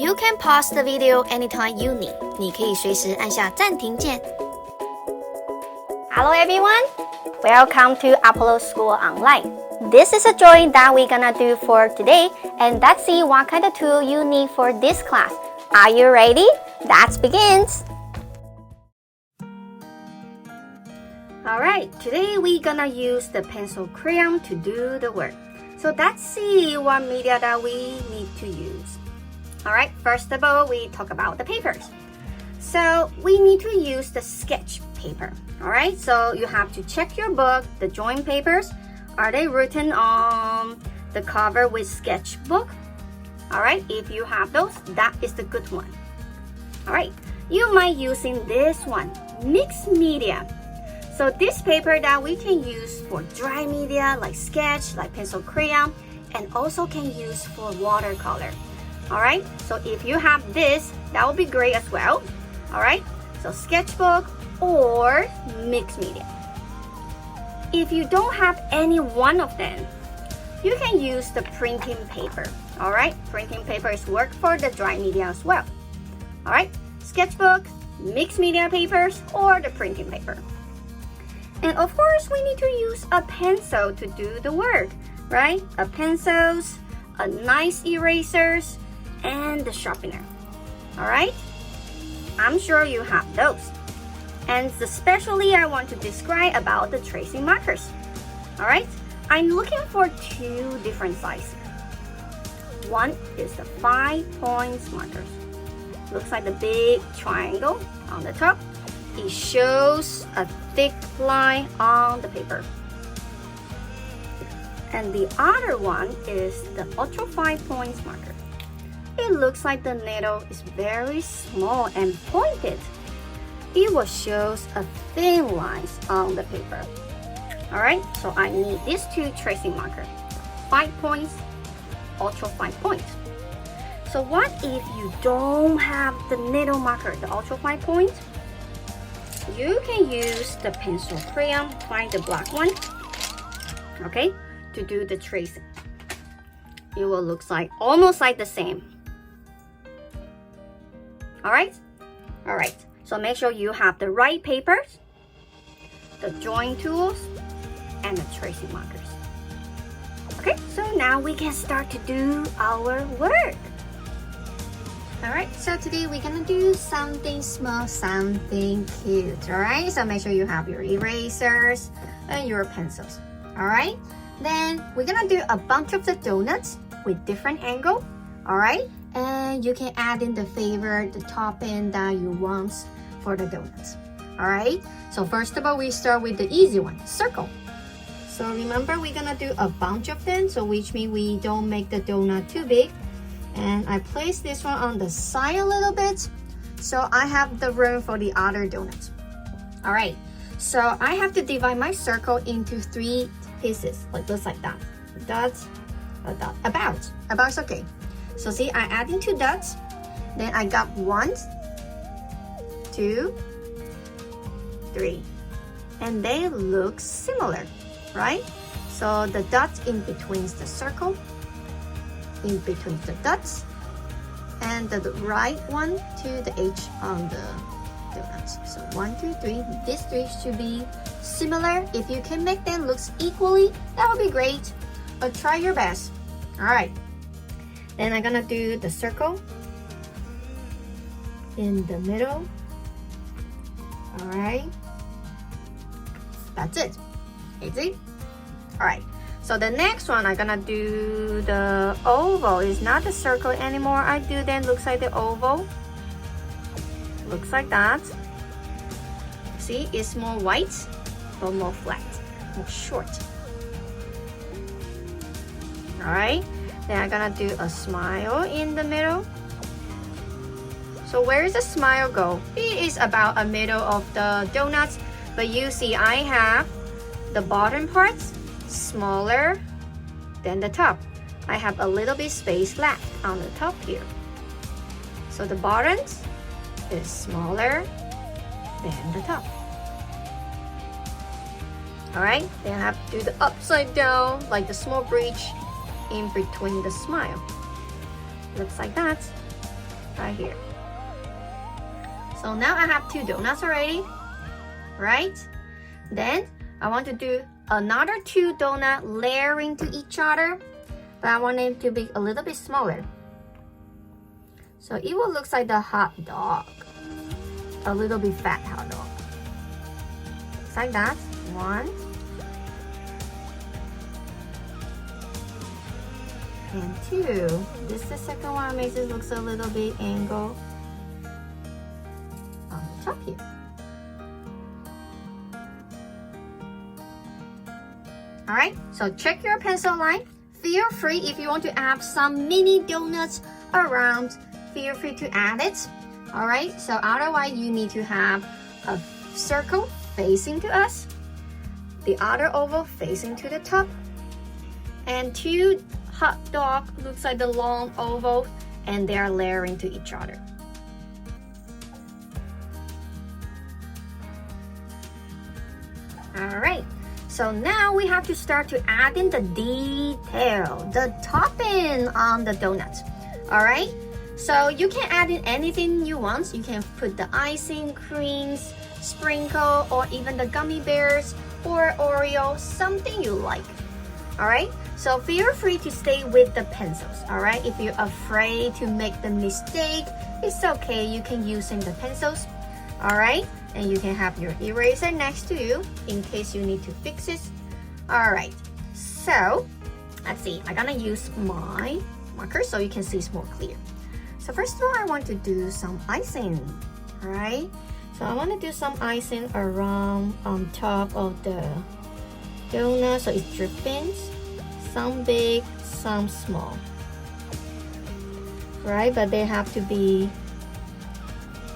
You can pause the video anytime you need. 你可以随时按下暂停键。Hello everyone, welcome to Apollo School Online. This is a drawing that we're gonna do for today, and let's see what kind of tool you need for this class. Are you ready? Let's begin. Alright, today we're gonna use the pencil crayon to do the work. So let's see what media that we need to use. Alright, first of all, we talk about the papers. So we need to use the sketch paper. Alright, so you have to check your book, the drawing papers. Are they written on the cover with sketchbook? Alright, if you have those, that is the good one. Alright, you might using this one, mixed media. So this paper that we can use for dry media like sketch, like pencil crayon, and also can use for watercolor. Alright, so if you have this, that will be great as well. Alright, so sketchbook or mixed media. If you don't have any one of them, you can use the printing paper. Alright, printing papers work for the dry media as well. Alright, sketchbook, mixed media papers, or the printing paper. And of course, we need to use a pencil to do the work, right? A pencils, a nice erasers, and the sharpener. Alright? I'm sure you have those. And especially I want to describe about the tracing markers. Alright? I'm looking for two different sizes. One is the 5 points markers. Looks like the big triangle on the top. It shows a thick line on the paper. And the other one is the ultra 5 points marker. It looks like the needle is very small and pointed. It will show a thin lines on the paper. Alright, so I need these two tracing markers. 5 points, ultra 5 points. So what if you don't have the needle marker, the ultra 5 points? You can use the pencil crayon, find the black one, okay, to do the tracing. It will look like almost like the same. Alright? Alright, so make sure you have the right papers, the drawing tools, and the tracing markers. Okay, so now we can start to do our work. Alright, so today we're gonna do something small, something cute. Alright, so make sure you have your erasers and your pencils. Alright, then we're gonna do a bunch of the donuts with different angle. Alright, and you can add in the the topping that you want for the donuts. Alright, so first of all, we start with the easy one, circle. So remember, we're gonna do a bunch of them, so which means we don't make the donut too big. And I place this one on the side a little bit, so I have the room for the other donuts. Alright, so I have to divide my circle into 3 pieces, like just like that. Dots, a dot, about's okay. So see, I add in 2 dots, then I got 1, 2, 3, and they look similar, right? So the dots in between the circle, in between the dots, and the right one to the edge on the donuts. So 1, 2, 3. These 3 should be similar. If you can make them look equally, that would be great. But try your best. Alright. Then I'm gonna do the circle in the middle. Alright. That's it. Easy. Alright. So the next one, I'm gonna do the oval. It's not the circle anymore. I do then looks like the oval. Looks like that. See, it's more white, but more flat, more short. Alright, then I'm gonna do a smile in the middle. So where does the smile go? It is about a middle of the donuts, but you see I have the bottom parts smaller than the top. I have a little bit space left on the top here. So the bottom is smaller than the top. Alright, then I have to do the upside down, like the small bridge in between the smile. Looks like that. right here. So now I have 2 donuts already, right? Then I want to do another 2 donuts layering to each other, but I want them to be a little bit smaller. So it will look like the hot dog, a little bit fat hot dog. Just like that. 1 and 2. This is the second one. Makes it look a little bit angled on the top here. Alright, so check your pencil line. Feel free if you want to add some mini donuts around, feel free to add it. Alright, so otherwise you need to have a circle facing to us, the other oval facing to the top, and 2 hot dog looks like the long oval, and they are layering to each other. Alright, so now we have to start to add in the detail, the topping on the donuts. Alright, so you can add in anything you want. You can put the icing, creams, sprinkle, or even the gummy bears or Oreo, something you like. Alright, so feel free to stay with the pencils. Alright, if you're afraid to make the mistake, it's okay, you can use the pencils. Alright, and you can have your eraser next to you in case you need to fix it. Alright, so let's see, I'm gonna use my marker so you can see it's more clear. So first of all, I want to do some icing. Alright, so I want to do some icing around on top of the donut so it drippings, some big, some small. Right, but they have to be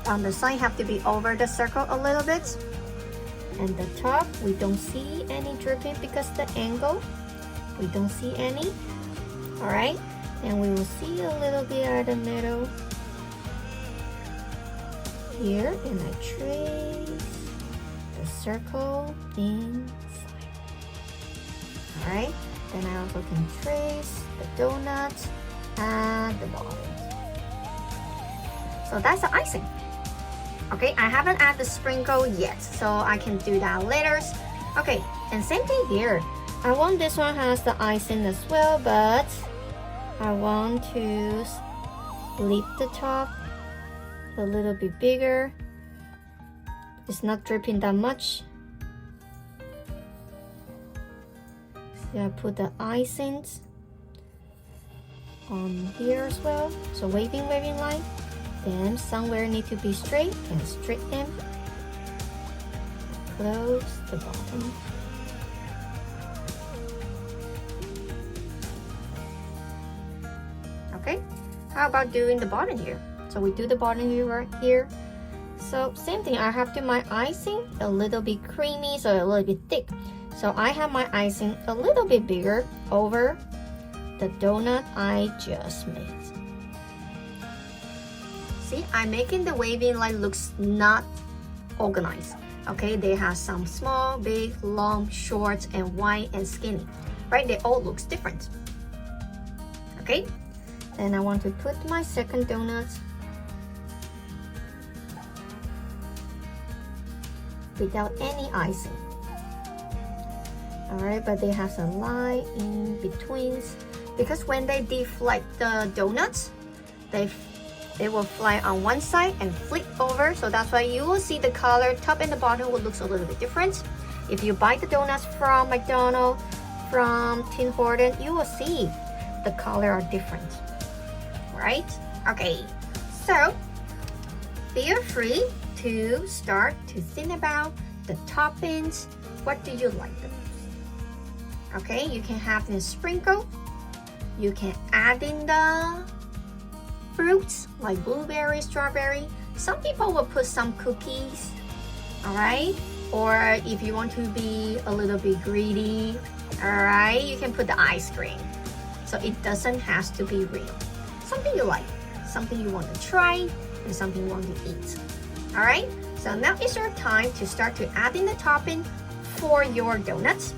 on the side, have to be over the circle a little bit, and the top we don't see any dripping because the angle we don't see any. All right, and we will see a little bit at the middle here, and I trace the circle inside. All right, then I also can trace the donut at the bottom. So that's the icing. Okay, I haven't added the sprinkle yet, so I can do that later. Okay, and same thing here. I want this one has the icing as well, but I want to leave the top a little bit bigger. It's not dripping that much. So I put the icings on here as well. So waving line. Then somewhere need to be straight and straight them. Close the bottom. Okay, how about doing the bottom here? So we do the bottom here right here. So same thing, I have to my icing a little bit creamy, so a little bit thick. So I have my icing a little bit bigger over the donut I just made. See, I'm making the waving line looks not organized. Okay, they have some small, big, long, short, and wide and skinny. Right, they all looks different. Okay, then I want to put my second donut without any icing. Alright, but they have some line in between because when they deflate the donuts, they will fly on one side and flip over, so that's why you will see the color top and the bottom will look a little bit different. If you buy the donuts from McDonald's, from Tim Hortons, you will see the color are different, right? Okay, so feel free to start to think about the toppings. What do you like the most? Okay, you can have the sprinkle, you can add in the fruits like blueberry, strawberry. Some people will put some cookies, all right? Or if you want to be a little bit greedy, all right, you can put the ice cream. So it doesn't have to be real. Something you like, something you want to try, and something you want to eat. All right, so now is your time to start to add in the topping for your donuts.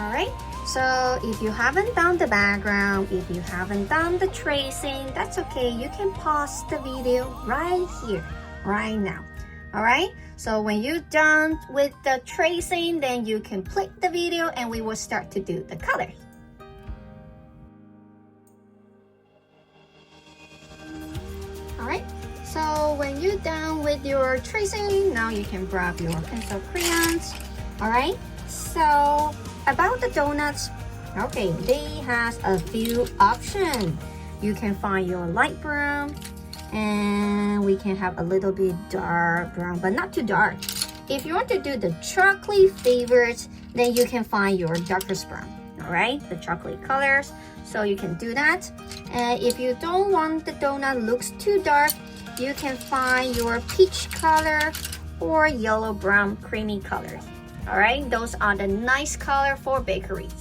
Alright, so if you haven't done the background, if you haven't done the tracing, that's okay. You can pause the video right here, right now. Alright, so when you're done with the tracing, then you can click the video and we will start to do the colors. Alright, so when you're done with your tracing, now you can grab your pencil crayons. Alright, so about the donuts, okay, they has a few options. You can find your light brown, and we can have a little bit dark brown, but not too dark. If you want to do the chocolate favorites, then you can find your darkest brown. Alright, the chocolate colors, so you can do that. And if you don't want the donut looks too dark, you can find your peach color or yellow brown creamy colors. Alright, those are the nice color for bakeries.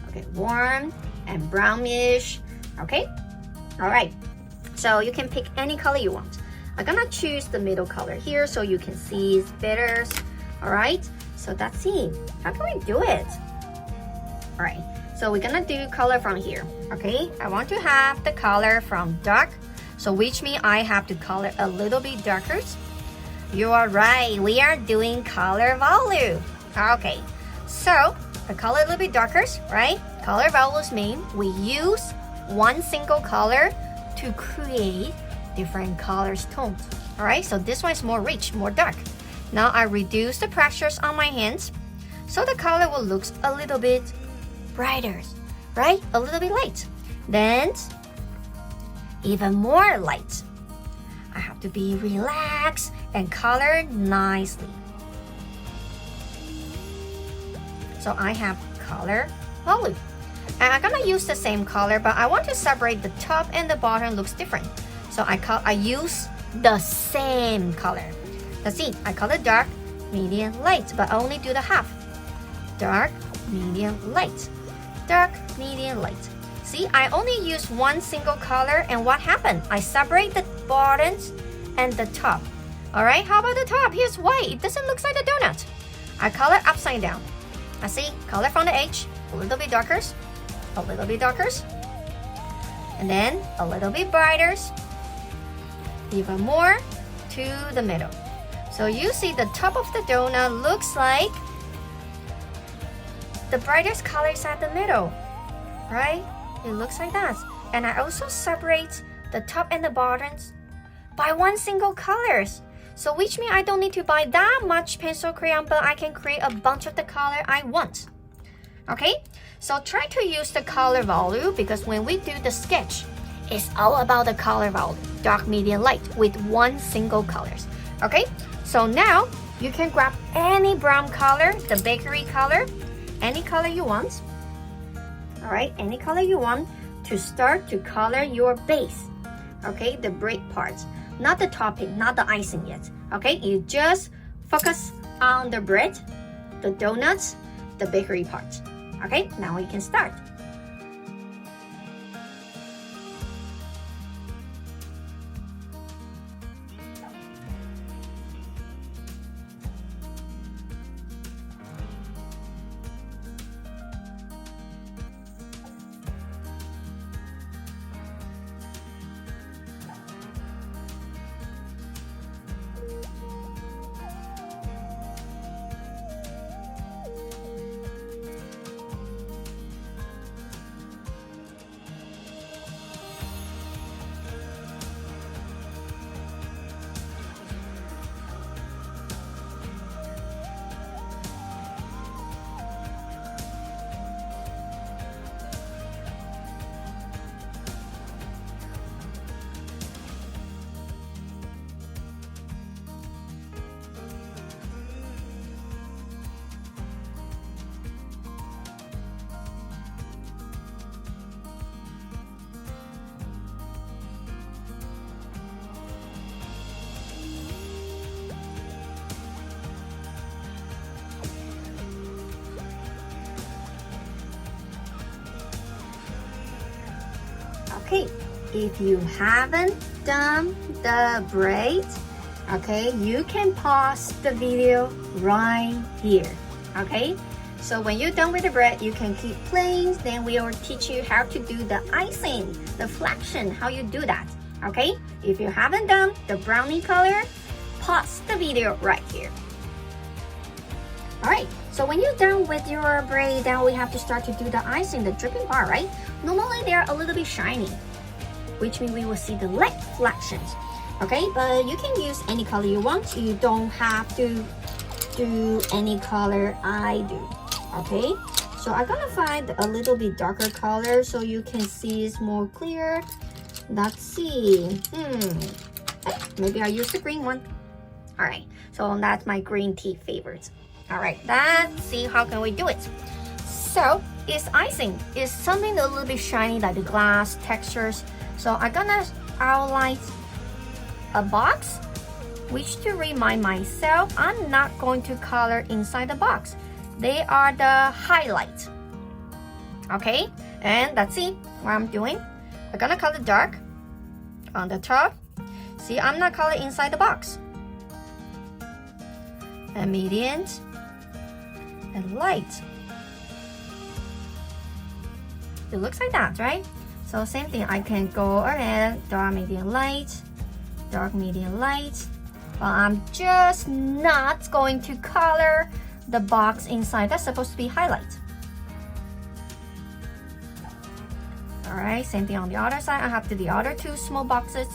Okay, warm and brownish. Okay, alright, so you can pick any color you want. I'm gonna choose the middle color here so you can see it's better. Alright, so that's it. How can we do it? Alright, so we're gonna do color from here. Okay, I want to have the color from dark, so which means I have to color a little bit darker. You are right, we are doing color value. Okay, so the color a little bit darker, right? Color values mean we use one single color to create different colors tones. Alright, so this one is more rich, more dark. Now I reduce the pressures on my hands, so the color will look a little bit brighter, right? A little bit light. Then even more light. I have to be relaxed and color nicely. So I have color value. And I'm gonna use the same color, but I want to separate the top and the bottom looks different. So I use the same color. That's it. I color dark, medium, light, but I only do the half. Dark, medium, light. Dark, medium, light. See, I only use one single color, and what happened? I separate the bottoms and the top. Alright, how about the top? Here's white. It doesn't look like a donut. I color upside down. I see, color from the edge, a little bit darker, a little bit darker, and then a little bit brighter, even more to the middle. So you see the top of the donut looks like the brightest color is at the middle, right? It looks like that. And I also separate the top and the bottoms by one single colors. So which means I don't need to buy that much pencil crayon, but I can create a bunch of the color I want. Okay, so try to use the color value, because when we do the sketch, it's all about the color value, dark, medium, light, with one single colors. Okay, so now you can grab any brown color, the bakery color, any color you want. Alright, any color you want to start to color your base. Okay, the bread parts. Not the topping, not the icing yet. Okay, you just focus on the bread, the donuts, the bakery part. Okay, now we can start. Okay, if you haven't done the braid, okay, you can pause the video right here. Okay, So when you're done with the bread, you can keep playing. Then we will teach you how to do the icing, the flexion, how you do that. Okay? If you haven't done the brownie color, pause the video right here. Alright, so when you're done with your bread, then we have to start to do the icing, the dripping part, right? Normally they're a little bit shiny, which means we will see the light flections. Okay, but you can use any color you want. You don't have to do any color I do. Okay, so I'm gonna find a little bit darker color so you can see it's more clear. Let's see. Maybe I'll use the green one. Alright, so that's my green tea favorite. Alright, let's see how can we do it. So, it's icing. It's something a little bit shiny like the glass textures. So I'm gonna outline a box, which to remind myself, I'm not going to color inside the box. They are the highlights. Okay, and let's see what I'm doing. I'm gonna color dark on the top. See, I'm not coloring inside the box. And medium and light. It looks like that, right? So same thing, I can go ahead, dark, medium, light, dark, medium, light. But I'm just not going to color the box inside. That's supposed to be highlight. Alright, same thing on the other side. I have to do the other two small boxes.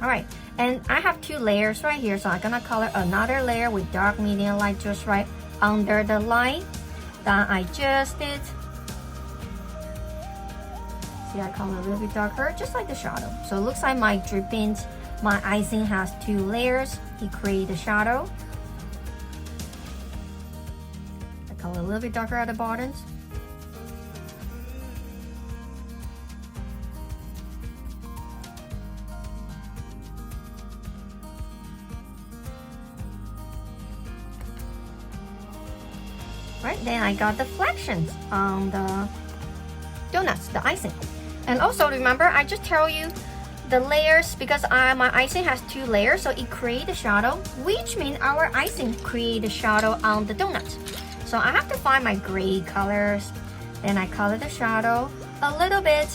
Alright, and I have two layers right here, so I'm gonna color another layer with dark, medium, light just right under the line that I just did. See, I color a little bit darker, just like the shadow. So it looks like my dripping, my icing has two layers. It creates a shadow. I color a little bit darker at the bottoms. Right, then I got the flections on the donuts, the icing. And also remember, I just tell you the layers because my icing has two layers, so it creates a shadow, which means our icing creates a shadow on the donut. So I have to find my gray colors. Then I color the shadow a little bit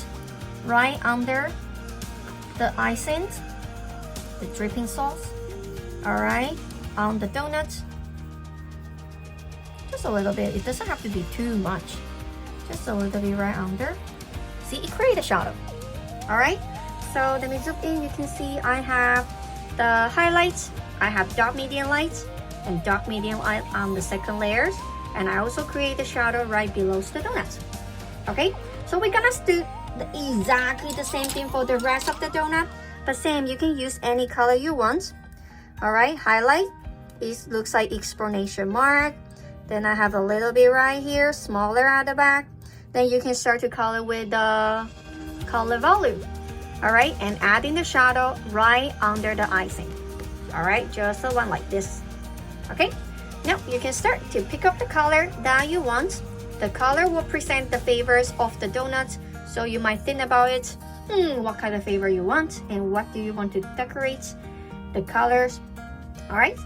right under the icing, the dripping sauce. Alright, on the donuts. Just a little bit. It doesn't have to be too much. Just a little bit right under. See, it creates a shadow. Alright, so let me zoom in. You can see I have the highlights. I have dark, medium, light, and dark, medium, light on the second layers. And I also create the shadow right below the donuts. Okay, so we're gonna do exactly the same thing for the rest of the donut. But same, you can use any color you want. Alright, highlight. It looks like exclamation mark. Then I have a little bit right here, smaller at the back. Then you can start to color with the color volume. Alright, and adding the shadow right under the icing. Alright, just the one like this. Okay, now you can start to pick up the color that you want. The color will present the favors of the donuts. So you might think about it, what kind of favor you want and what do you want to decorate the colors. Alright.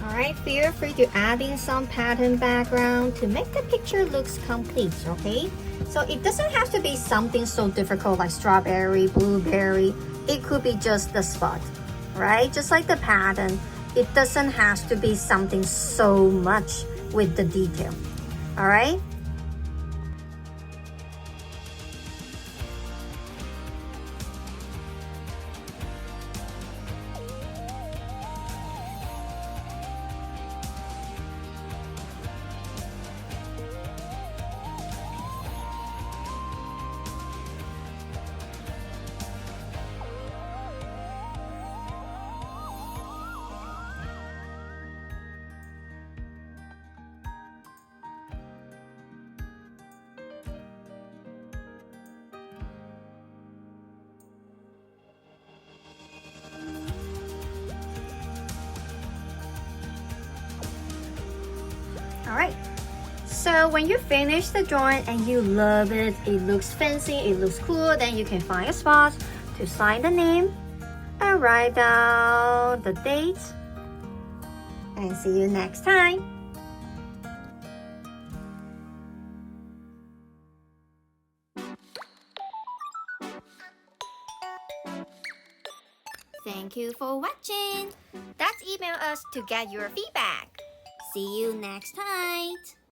Alright, feel free to add in some pattern background to make the picture looks complete, okay? So it doesn't have to be something so difficult like strawberry, blueberry. It could be just the spot, right? Just like the pattern, it doesn't have to be something so much with the detail, alright? Alright, so when you finish the drawing and you love it, it looks fancy, it looks cool, then you can find a spot to sign the name and write down the date. And see you next time. Thank you for watching. That's email us to get your feedback. See you next time.